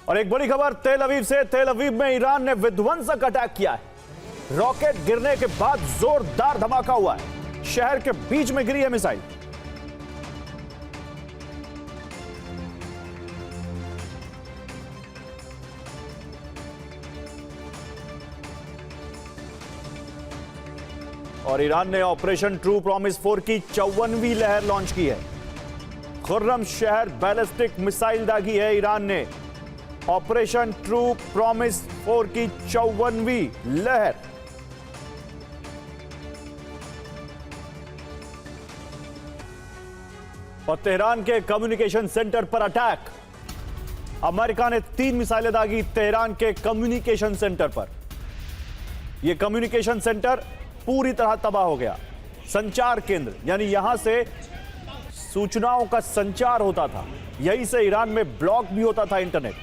और एक बड़ी खबर तेल अवीव से। तेल अवीव में ईरान ने विध्वंसक अटैक किया है। रॉकेट गिरने के बाद जोरदार धमाका हुआ है। शहर के बीच में गिरी है मिसाइल। और ईरान ने ऑपरेशन ट्रू प्रॉमिस 4 की 54वीं लहर लॉन्च की है। खुर्रम शहर बैलिस्टिक मिसाइल दागी है ईरान ने। ऑपरेशन ट्रू प्रॉमिस 4 की 54वीं लहर। और तेहरान के कम्युनिकेशन सेंटर पर अटैक। अमेरिका ने 3 मिसाइलें दागी तेहरान के कम्युनिकेशन सेंटर पर। यह कम्युनिकेशन सेंटर पूरी तरह तबाह हो गया। संचार केंद्र यानी यहां से सूचनाओं का संचार होता था। यहीं से ईरान में ब्लॉक भी होता था इंटरनेट।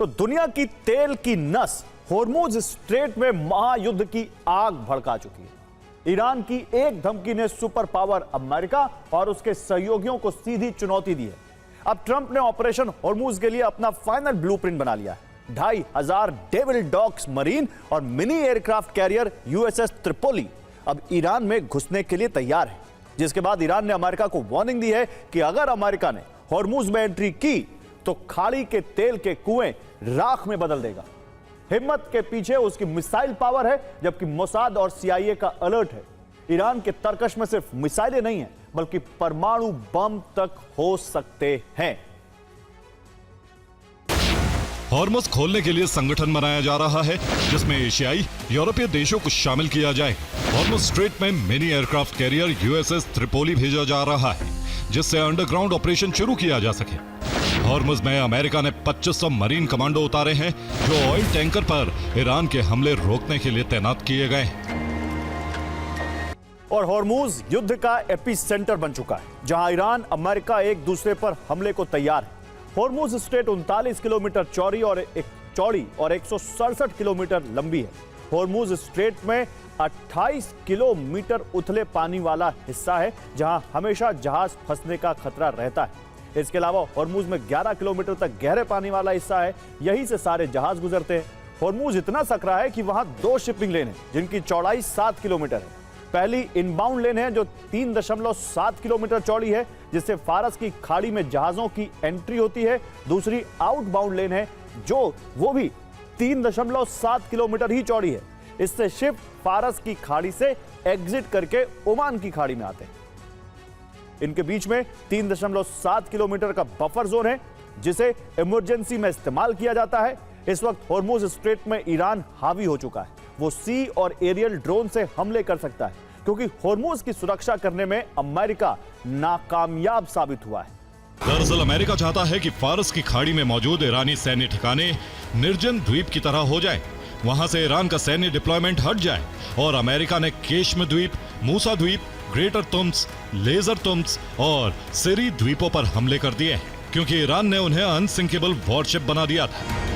तो दुनिया की तेल की नस होर्मुज स्ट्रेट में महायुद्ध की आग भड़का चुकी है। ईरान की एक धमकी ने सुपर पावर अमेरिका और उसके सहयोगियों को सीधी चुनौती दी है। अब ट्रंप ने ऑपरेशन होर्मुज के लिए अपना फाइनल ब्लूप्रिंट बना लिया है। 2500 डेविल डॉग्स मरीन और mini aircraft carrier USS Tripoli अब ईरान में घुसने के लिए तैयार है। जिसके बाद ईरान ने अमेरिका को वार्निंग दी है कि अगर अमेरिका ने होर्मुज में एंट्री की तो खाड़ी के तेल के कुएं राख में बदल देगा। हिम्मत के पीछे उसकी मिसाइल पावर है, जबकि मोसाद और सीआईए का अलर्ट है। ईरान के तर्कश में सिर्फ मिसाइलें नहीं है बल्कि परमाणु बम तक हो सकते हैं। हॉर्मुज खोलने के लिए संगठन बनाया जा रहा है जिसमें एशियाई यूरोपीय देशों को शामिल किया जाए। हॉर्मुज स्ट्रेट में mini aircraft carrier USS Tripoli भेजा जा रहा है जिससे अंडरग्राउंड ऑपरेशन शुरू किया जा सके। हॉर्मुज में अमेरिका ने 2500 मरीन कमांडो उतारे हैं जो ऑयल टैंकर पर ईरान के हमले रोकने के लिए तैनात किए गए हैं। और होर्मुज युद्ध का एपी सेंटर बन चुका है जहां ईरान अमेरिका एक दूसरे पर हमले को तैयार है। होर्मुज स्ट्रेट 39 किलोमीटर चौड़ी और 167 किलोमीटर लंबी है। होर्मुज स्ट्रेट में 28 किलोमीटर उथले पानी वाला हिस्सा है जहां हमेशा जहाज फंसने का खतरा रहता है। इसके अलावा होर्मुज में 11 किलोमीटर तक गहरे पानी वाला हिस्सा है। यहीं से सारे जहाज गुजरते हैं। होर्मुज इतना सकरा है कि वहां 2 शिपिंग लेन है जिनकी चौड़ाई 7 किलोमीटर है। पहली इनबाउंड लेन है जो 3.7 किलोमीटर चौड़ी है जिससे फारस की खाड़ी में जहाजों की एंट्री होती है। दूसरी आउटबाउंड लेन है जो वो भी 3.7 किलोमीटर ही चौड़ी है। इससे शिप फारस की खाड़ी से एग्जिट करके ओमान की खाड़ी में आते हैं। इनके बीच में 3.7 किलोमीटर का बफर जोन है जिसे इमरजेंसी में इस्तेमाल किया जाता है। इस वक्त होर्मुज स्ट्रेट में ईरान हावी हो चुका है। वो सी और एरियल ड्रोन से हमले कर सकता है क्योंकि होर्मुज की सुरक्षा करने में अमेरिका नाकामयाब साबित हुआ है। दरअसल अमेरिका चाहता है कि फारस की खाड़ी में मौजूद ईरानी सैन्य ठिकाने निर्जन द्वीप की तरह हो जाए। वहां से ईरान का सैन्य डिप्लॉयमेंट हट जाए और अमेरिका ने केश्म द्वीप, मूसा द्वीप, ग्रेटर तुम्स, लेजर तुम्स और सिरी द्वीपों पर हमले कर दिए क्योंकि ईरान ने उन्हें अनसिंकेबल वॉरशिप बना दिया था।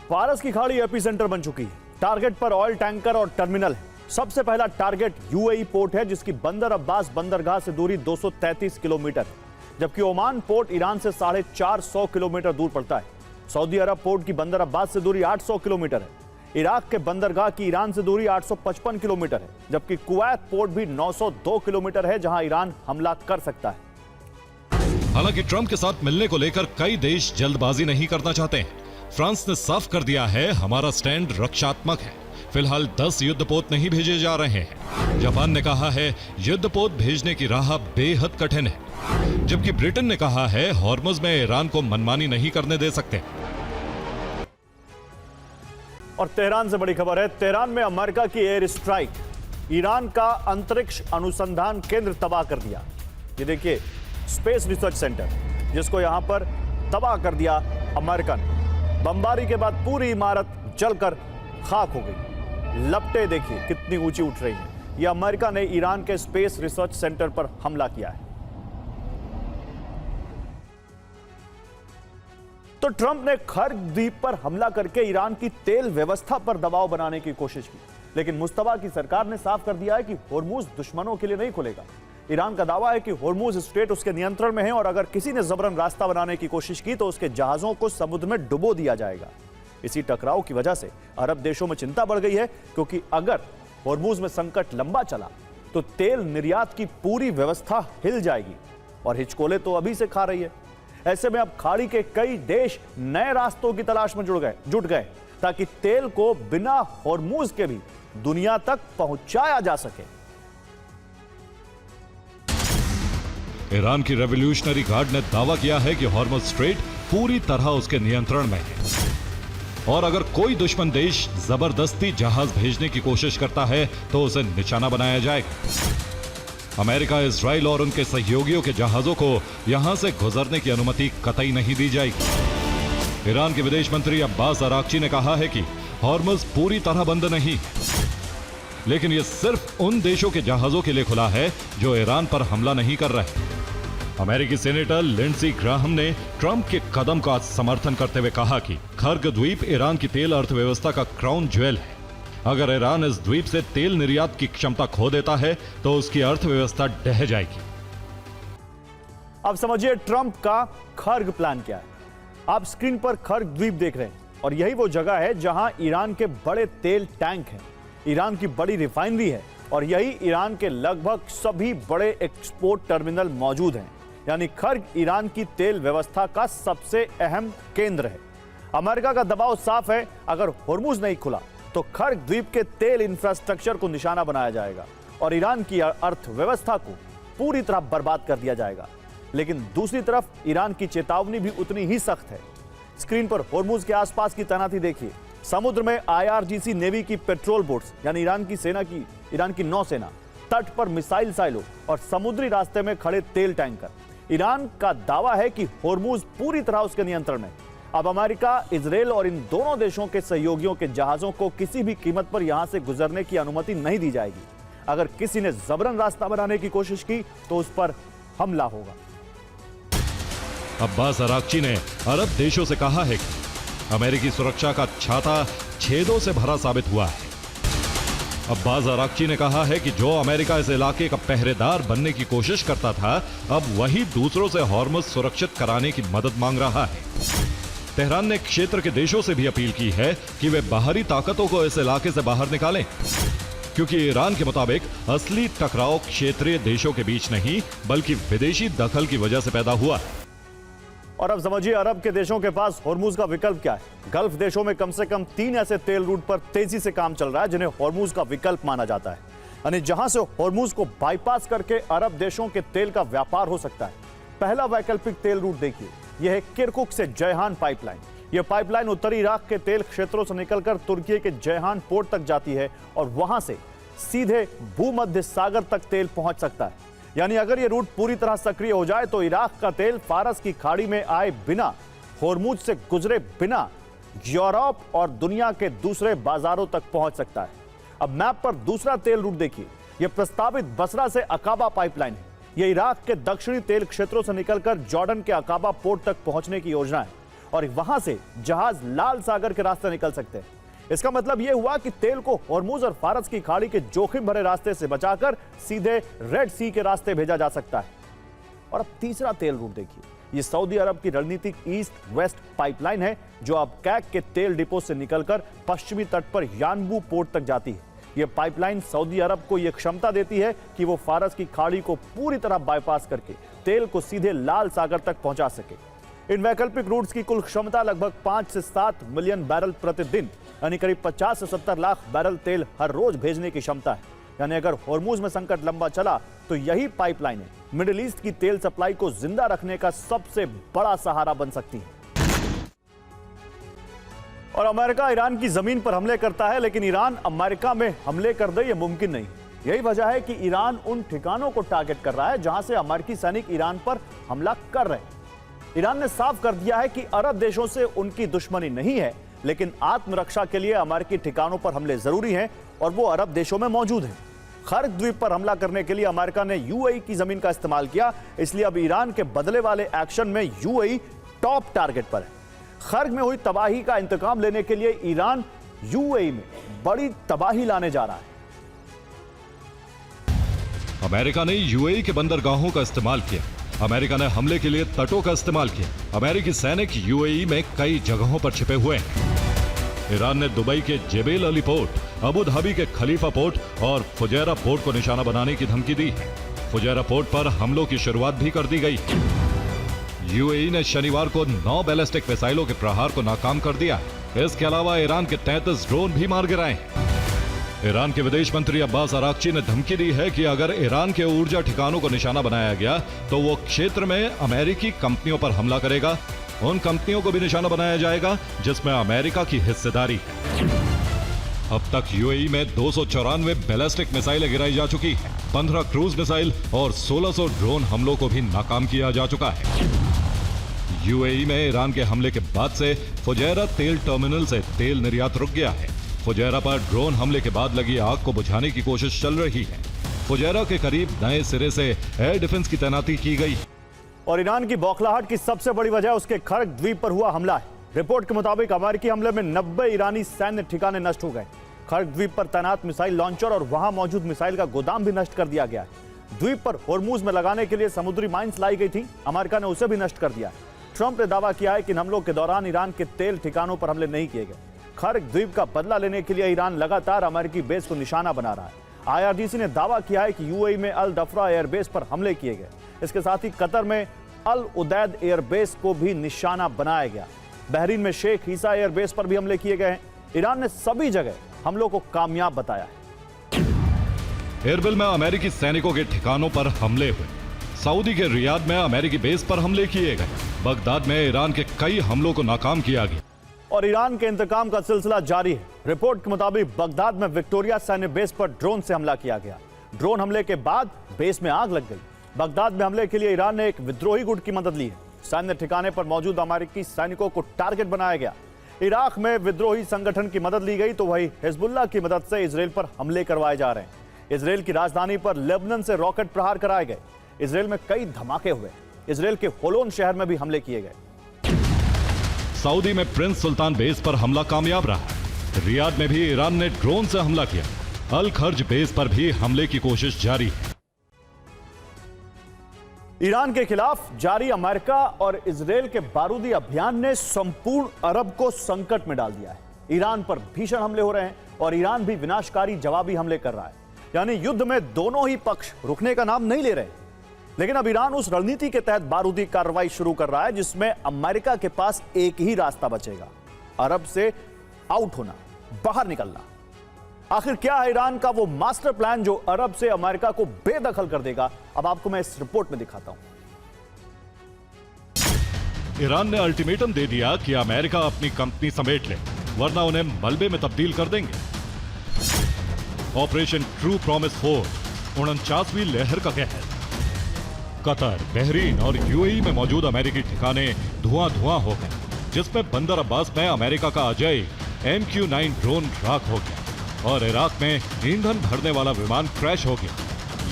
फारस की खाड़ी एपी सेंटर बन चुकी है। टारगेट पर ऑयल टैंकर और टर्मिनल है। सबसे पहला टारगेट यूएई पोर्ट है जिसकी बंदर अब्बास बंदरगाह से दूरी 233 किलोमीटर है, जबकि ओमान पोर्ट ईरान से 450 किलोमीटर दूर पड़ता है। सऊदी अरब पोर्ट की बंदर अब्बास से दूरी 800 किलोमीटर है। इराक के बंदरगाह की ईरान से दूरी 855 किलोमीटर है, जबकि कुवैत पोर्ट भी 902 किलोमीटर है जहां ईरान हमला कर सकता है। हालांकि ट्रंप के साथ मिलने को लेकर कई देश जल्दबाजी नहीं करना चाहते हैं। फ्रांस ने साफ कर दिया है हमारा स्टैंड रक्षात्मक है। फिलहाल 10 युद्धपोत नहीं भेजे जा रहे हैं। जापान ने कहा है युद्धपोत भेजने की राह बेहद कठिन है, जबकि ब्रिटेन ने कहा है हॉर्मुज में ईरान को मनमानी नहीं करने दे सकते। और तेहरान से बड़ी खबर है। तेहरान में अमेरिका की एयर स्ट्राइक ईरान का अंतरिक्ष अनुसंधान केंद्र तबाह कर दिया। ये देखिए स्पेस रिसर्च सेंटर जिसको यहां पर तबाह कर दिया अमेरिका ने। बमबारी के बाद पूरी इमारत जलकर खाक हो गई। लपटें देखिए कितनी ऊंची उठ रही हैं। यह अमेरिका ने ईरान के स्पेस रिसर्च सेंटर पर हमला किया है। तो ट्रंप ने खर्ग द्वीप पर हमला करके ईरान की तेल व्यवस्था पर दबाव बनाने की कोशिश की। लेकिन मुस्तफा की सरकार ने साफ कर दिया है कि होर्मुज दुश्मनों के लिए नहीं खुलेगा। ईरान का दावा है कि होर्मुज स्ट्रेट उसके नियंत्रण में है और अगर किसी ने जबरन रास्ता बनाने की कोशिश की तो उसके जहाजों को समुद्र में डुबो दिया जाएगा। इसी टकराव की वजह से अरब देशों में चिंता बढ़ गई है, क्योंकि अगर होर्मुज में संकट लंबा चला तो तेल निर्यात की पूरी व्यवस्था हिल जाएगी और हिचकोले तो अभी से खा रही है। ऐसे में अब खाड़ी के कई देश नए रास्तों की तलाश में जुट गए ताकि तेल को बिना होर्मुज के भी दुनिया तक पहुंचाया जा सके। ईरान की रेवोल्यूशनरी गार्ड ने दावा किया है कि हॉर्मुज स्ट्रेट पूरी तरह उसके नियंत्रण में है और अगर कोई दुश्मन देश जबरदस्ती जहाज भेजने की कोशिश करता है तो उसे निशाना बनाया जाएगा। अमेरिका, इजराइल और उनके सहयोगियों के जहाजों को यहां से गुजरने की अनुमति कतई नहीं दी जाएगी। ईरान के विदेश मंत्री अब्बास अराक्ची ने कहा है कि हॉर्मुज पूरी तरह बंद नहीं, लेकिन यह सिर्फ उन देशों के जहाजों के लिए खुला है जो ईरान पर हमला नहीं कर रहे। अमेरिकी सेनेटर लिंडसी ग्राहम ने ट्रंप के कदम का समर्थन करते हुए कहा कि खर्ग द्वीप ईरान की तेल अर्थव्यवस्था का क्राउन ज्वेल है। अगर ईरान इस द्वीप से तेल निर्यात की क्षमता खो देता है तो उसकी अर्थव्यवस्था ढह जाएगी। अब समझिए ट्रंप का खर्ग प्लान क्या है। आप स्क्रीन पर खर्ग द्वीप देख रहे हैं और यही वो जगह है जहां ईरान के बड़े तेल टैंक हैं, ईरान की बड़ी रिफाइनरी है और यही ईरान के लगभग सभी बड़े एक्सपोर्ट टर्मिनल मौजूद हैं। यानी खर्ग ईरान की तेल व्यवस्था का सबसे अहम केंद्र है। अमेरिका का दबाव साफ है, अगर होर्मुज नहीं खुला तो खर्ग द्वीप के तेल इंफ्रास्ट्रक्चर को निशाना बनाया जाएगा और ईरान की अर्थव्यवस्था को पूरी तरह बर्बाद कर दिया जाएगा। लेकिन दूसरी तरफ ईरान की चेतावनी भी उतनी ही सख्त है। स्क्रीन पर होर्मुज के आसपास की तैनाती देखिए। समुद्र में IRGC नेवी की पेट्रोल बोट्स यानी ईरान की नौसेना, तट पर मिसाइल साइलो और समुद्री रास्ते में खड़े तेल टैंकर। ईरान का दावा है कि होर्मुज पूरी तरह उसके नियंत्रण में। अब अमेरिका, इजराइल और इन दोनों देशों के सहयोगियों के जहाजों को किसी भी कीमत पर यहां से गुजरने की अनुमति नहीं दी जाएगी। अगर किसी ने जबरन रास्ता बनाने की कोशिश की तो उस पर हमला होगा। अब्बास अराक्ची ने अरब देशों से कहा है कि अमेरिकी सुरक्षा का छाता छेदों से भरा साबित हुआ है। अब्बास अराक्ची ने कहा है कि जो अमेरिका इस इलाके का पहरेदार बनने की कोशिश करता था, अब वही दूसरों से हॉर्मुज सुरक्षित कराने की मदद मांग रहा है। तेहरान ने क्षेत्र के देशों से भी अपील की है कि वे बाहरी ताकतों को इस इलाके से बाहर निकालें, क्योंकि ईरान के मुताबिक असली टकराव क्षेत्रीय देशों के बीच नहीं बल्कि विदेशी दखल की वजह से पैदा हुआ है। और अब समझिए अरब के देशों के पास होर्मुज का विकल्प क्या है। गल्फ देशों में कम से कम 3 ऐसे तेल रूट पर तेजी से काम चल रहा है जिन्हें होर्मुज का विकल्प माना जाता है, यानी जहां से होर्मुज को बाईपास करके अरब देशों के तेल का व्यापार हो सकता है। पहला वैकल्पिक तेल रूट देखिए, यह है किरकुक से जयहान पाइपलाइन। यह पाइपलाइन उत्तरी इराक के तेल क्षेत्रों से निकलकर तुर्की के जयहान पोर्ट तक जाती है और वहां से सीधे भूमध्य सागर तक तेल पहुंच सकता है। यानी अगर यह रूट पूरी तरह सक्रिय हो जाए तो इराक का तेल फारस की खाड़ी में आए बिना, होर्मुज से गुजरे बिना यूरोप और दुनिया के दूसरे बाजारों तक पहुंच सकता है। अब मैप पर दूसरा तेल रूट देखिए, यह प्रस्तावित बसरा से अकाबा पाइपलाइन है। यह इराक के दक्षिणी तेल क्षेत्रों से निकलकर जॉर्डन के अकाबा पोर्ट तक पहुंचने की योजना है और वहां से जहाज लाल सागर के रास्ते निकल सकते हैं। इसका मतलब यह हुआ कि तेल को होर्मुज और फारस की खाड़ी के जोखिम भरे रास्ते से बचाकर सीधे रेड सी के रास्ते भेजा जा सकता है। और अब तीसरा तेल रूट देखिए, यह सऊदी अरब की रणनीतिक ईस्ट वेस्ट पाइपलाइन है जो अब कैक के तेल डिपो से निकलकर पश्चिमी तट पर यानबू पोर्ट तक जाती है। यह पाइपलाइन सऊदी अरब को यह क्षमता देती है कि वो फारस की खाड़ी को पूरी तरह बाईपास करके तेल को सीधे लाल सागर तक पहुंचा सके। इन वैकल्पिक रूट्स की कुल क्षमता लगभग 5 से 7 मिलियन बैरल प्रतिदिन यानी करीब 50 से 70 लाख बैरल तेल हर रोज भेजने की क्षमता है। यानी अगर होर्मुज में संकट लंबा चला तो यही पाइपलाइनें मिडिल ईस्ट की तेल सप्लाई को जिंदा रखने का सबसे बड़ा सहारा बन सकती है। और अमेरिका ईरान की जमीन पर हमले करता है, लेकिन ईरान अमेरिका में हमले कर दे, यह मुमकिन नहीं। यही वजह है कि ईरान उन ठिकानों को टारगेट कर रहा है जहां से अमेरिकी सैनिक ईरान पर हमला कर रहे हैं। ईरान ने साफ कर दिया है कि अरब देशों से उनकी दुश्मनी नहीं है, लेकिन आत्मरक्षा के लिए अमेरिकी ठिकानों पर हमले जरूरी हैं और वो अरब देशों में मौजूद हैं। खर्ग द्वीप पर हमला करने के लिए अमेरिका ने यूएई की जमीन का इस्तेमाल किया, इसलिए अब ईरान के बदले वाले एक्शन में यूएई टॉप टारगेट पर है। खर्ग में हुई तबाही का इंतकाम लेने के लिए ईरान यूएई में बड़ी तबाही लाने जा रहा है। अमेरिका ने यूएई के बंदरगाहों का इस्तेमाल किया। अमेरिका ने हमले के लिए तटों का इस्तेमाल किया। अमेरिकी सैनिक यूएई में कई जगहों पर छिपे हुए हैं। ईरान ने दुबई के जेबेल अली पोर्ट, अबू धाबी के खलीफा पोर्ट और फुजैरा पोर्ट को निशाना बनाने की धमकी दी है। फुजैरा पोर्ट पर हमलों की शुरुआत भी कर दी गई। यूएई ने शनिवार को 9 बैलिस्टिक मिसाइलों के प्रहार को नाकाम कर दिया। इसके अलावा ईरान के 33 ड्रोन भी मार गिराए हैं। ईरान के विदेश मंत्री अब्बास अराक्ची ने धमकी दी है कि अगर ईरान के ऊर्जा ठिकानों को निशाना बनाया गया तो वो क्षेत्र में अमेरिकी कंपनियों पर हमला करेगा। उन कंपनियों को भी निशाना बनाया जाएगा जिसमें अमेरिका की हिस्सेदारी है। अब तक यूएई में 294 बैलिस्टिक मिसाइलें गिराई जा चुकी हैं। 15 क्रूज मिसाइल और 1600 ड्रोन हमलों को भी नाकाम किया जा चुका है। यूएई में ईरान के हमले के बाद से फुजैरा तेल टर्मिनल से तेल निर्यात रुक गया है। फुजैरा पर ड्रोन हमले के बाद लगी आग को बुझाने की कोशिश चल रही है। फुजैरा के करीब नए सिरे से एयर डिफेंस की तैनाती की गई। और ईरान की बौखलाहट की सबसे बड़ी वजह उसके खर्क द्वीप पर हुआ हमला है। रिपोर्ट के मुताबिक अमेरिकी हमले में 90 ईरानी सैन्य ठिकाने नष्ट हो गए। खर्क द्वीप पर तैनात मिसाइल लॉन्चर और वहां मौजूद मिसाइल का गोदाम भी नष्ट कर दिया गया है। द्वीप पर होर्मुज में लगाने के लिए समुद्री माइंस लाई गई थी। अमेरिका ने उसे भी नष्ट कर दिया। ट्रंप ने दावा किया है कि इन हमलों के दौरान ईरान के तेल ठिकानों पर हमले नहीं किए गए। खर्क द्वीप का बदला लेने के लिए ईरान लगातार अमेरिकी बेस को निशाना बना रहा है। आईआरजीसी ने दावा किया है कि यूएई में अल दफरा एयरबेस पर हमले किए गए। इसके साथ ही कतर में अल उदैद एयरबेस को भी निशाना बनाया गया। बहरीन में शेख ईसा एयरबेस पर भी हमले किए गए हैं। ईरान ने सभी जगह हमलों को कामयाब बताया है। एरबिल में अमेरिकी सैनिकों के ठिकानों पर हमले हुए। सऊदी के रियाद में अमेरिकी बेस पर हमले किए गए। बगदाद में ईरान के कई हमलों को नाकाम किया गया। और ईरान के इंतकाम का सिलसिला जारी है। रिपोर्ट के मुताबिक बगदाद में विक्टोरिया सैन्य बेस पर ड्रोन से हमला किया गया। ड्रोन हमले के बाद बेस में आग लग गई। बगदाद में हमले के लिए ईरान ने एक विद्रोही गुट की मदद ली है। सैन्य ठिकाने पर मौजूद अमेरिकी सैनिकों को टारगेट बनाया गया। इराक में विद्रोही संगठन की मदद ली गई तो वही हिजबुल्लाह की मदद से इजराइल पर हमले करवाए जा रहे हैं। इजराइल की राजधानी पर लेबनान से रॉकेट प्रहार कराए गए। इजराइल में कई धमाके हुए। इजराइल के होलोन शहर में भी हमले किए गए। सऊदी में प्रिंस सुल्तान बेस पर हमला कामयाब रहा। रियाद में भी ईरान ने ड्रोन से हमला किया। अल खर्ज बेस पर भी हमले की कोशिश जारी है। ईरान के खिलाफ जारी अमेरिका और इजराइल के बारूदी अभियान ने संपूर्ण अरब को संकट में डाल दिया है। ईरान पर भीषण हमले हो रहे हैं और ईरान भी विनाशकारी जवाबी हमले कर रहा है। यानी युद्ध में दोनों ही पक्ष रुकने का नाम नहीं ले रहे। लेकिन अब ईरान उस रणनीति के तहत बारूदी कार्रवाई शुरू कर रहा है जिसमें अमेरिका के पास एक ही रास्ता बचेगा, अरब से आउट होना, बाहर निकलना। आखिर क्या है ईरान का वो मास्टर प्लान जो अरब से अमेरिका को बेदखल कर देगा? अब आपको मैं इस रिपोर्ट में दिखाता हूं। ईरान ने अल्टीमेटम दे दिया कि अमेरिका अपनी कंपनी समेट ले, वरना उन्हें मलबे में तब्दील कर देंगे। ऑपरेशन ट्रू प्रॉमिस 4 49वीं लहर का कहर। कतर, बहरीन और यूएई में मौजूद अमेरिकी ठिकाने धुआं हो गए, जिसमें बंदर अब्बास में अमेरिका का अजय MQ-9 ड्रोन राख हो गया और इराक में ईंधन भरने वाला विमान क्रैश हो गया।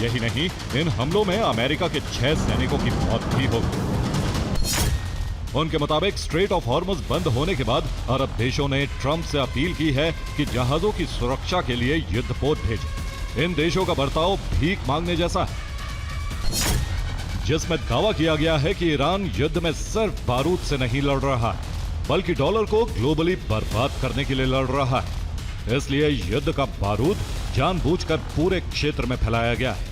यही नहीं, इन हमलों में अमेरिका के 6 सैनिकों की मौत भी हो गई। उनके मुताबिक स्ट्रेट ऑफ हॉर्मुज बंद होने के बाद अरब देशों ने ट्रंप से अपील की है कि जहाजों की सुरक्षा के लिए युद्धपोत भेजें। इन देशों का बर्ताव भीख मांगने जैसा है, जिसमें दावा किया गया है कि ईरान युद्ध में सिर्फ बारूद से नहीं लड़ रहा है, बल्कि डॉलर को ग्लोबली बर्बाद करने के लिए लड़ रहा है। इसलिए युद्ध का बारूद जानबूझकर पूरे क्षेत्र में फैलाया गया है।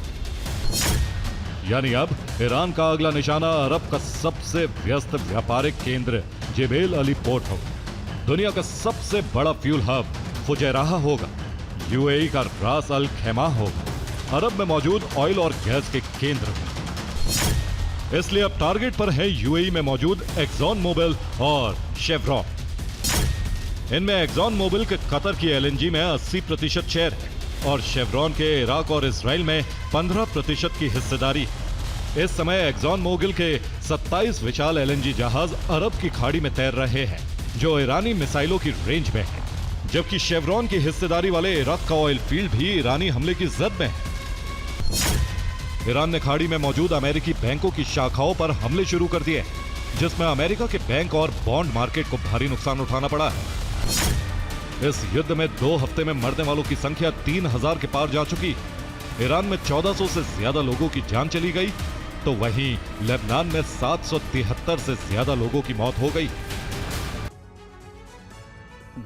यानी अब ईरान का अगला निशाना अरब का सबसे व्यस्त व्यापारिक केंद्र जेबेल अली पोर्ट होगा। दुनिया का सबसे बड़ा फ्यूल हब फुजैराह होगा। यूएई का रास अल खैमा होगा। अरब में मौजूद ऑयल और गैस के केंद्र होंगे। इसलिए अब टारगेट पर है यूएई में मौजूद एक्सॉन मोबिल और शेवरॉन। इनमें एक्सॉन मोबिल के कतर की एलएनजी में 80% शेयर है और शेवरॉन के इराक और इजराइल में 15% की हिस्सेदारी है। इस समय एक्सॉन मोबिल के 27 विशाल एलएनजी जहाज अरब की खाड़ी में तैर रहे हैं, जो ईरानी मिसाइलों की रेंज में है, जबकि शेवरॉन की हिस्सेदारी वाले इराक का ऑयल फील्ड भी ईरानी हमले की जद में है। ईरान ने खाड़ी में मौजूद अमेरिकी बैंकों की शाखाओं पर हमले शुरू कर दिए, जिसमें अमेरिका के बैंक और बॉन्ड मार्केट को भारी नुकसान उठाना पड़ा है। इस युद्ध में 2 हफ्ते में मरने वालों की संख्या 3000 के पार जा चुकी। ईरान में 1400 से ज्यादा लोगों की जान चली गई, तो वहीं लेबनान में 773 से ज्यादा लोगों की मौत हो गई।